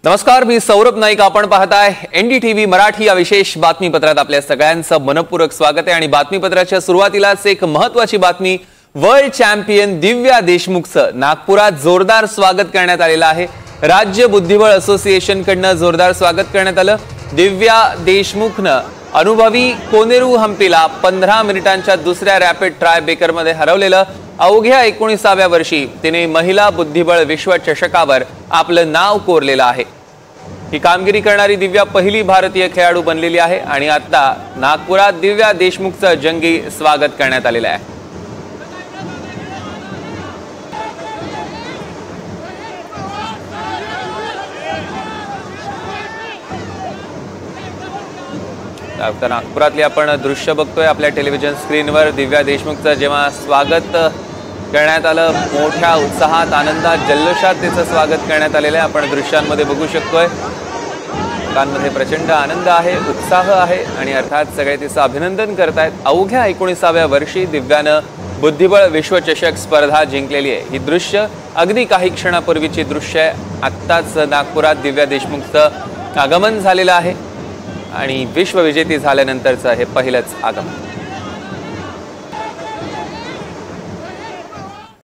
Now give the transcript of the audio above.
नमस्कार, मी सौरभ नाईक. आपण पाहताय एनडीटीव्ही मराठी या विशेष बातमीपत्रात आपल्या सगळ्यांचं मनपूर्वक स्वागत आहे. आणि बातमीपत्राच्या सुरुवातीलाच एक महत्त्वाची बातमी. वर्ल्ड चॅम्पियन दिव्या देशमुखचं नागपुरात जोरदार स्वागत करण्यात आलेलं आहे. राज्य बुद्धिबळ असोसिएशन कडनं जोरदार स्वागत करण्यात आलं. दिव्या देशमुखनं अनुभवी कोनेरू हम्पीला 15 मिनिटांच्या दुसऱ्या रॅपिड ट्राय बेकरमध्ये हरवलेलं. अवघ्या 19व्या वर्षी तिने महिला बुद्धिबळ विश्वचषकावर आपलं नाव कोरलेलं आहे. ही कामगिरी करणारी दिव्या पहिली भारतीय खेळाडू बनलेली आहे आणि आता नागपुरात दिव्या देशमुखचं जंगी स्वागत करण्यात आलेलं आहे. आता नागपुरातली आपण दृश्य बघतोय आपल्या टेलिव्हिजन स्क्रीनवर. दिव्या देशमुखचं जेव्हा स्वागत करण्यात आलं, मोठ्या उत्साहात, आनंदात, जल्लोषात तिचं स्वागत करण्यात आलेलं आहे. आपण दृश्यांमध्ये बघू शकतोय. लोकांमध्ये प्रचंड आनंद आहे, उत्साह आहे आणि अर्थात सगळे तिचं अभिनंदन करतायत. अवघ्या 19व्या वर्षी दिव्यानं बुद्धिबळ विश्वचषक स्पर्धा जिंकलेली आहे. ही दृश्य अगदी काही क्षणापूर्वीची दृश्य आहे. आत्ताच नागपुरात दिव्या देशमुखचं आगमन झालेलं आहे आणि विश्वविजेती झाल्यानंतरचं हे पहिलंच आगमन.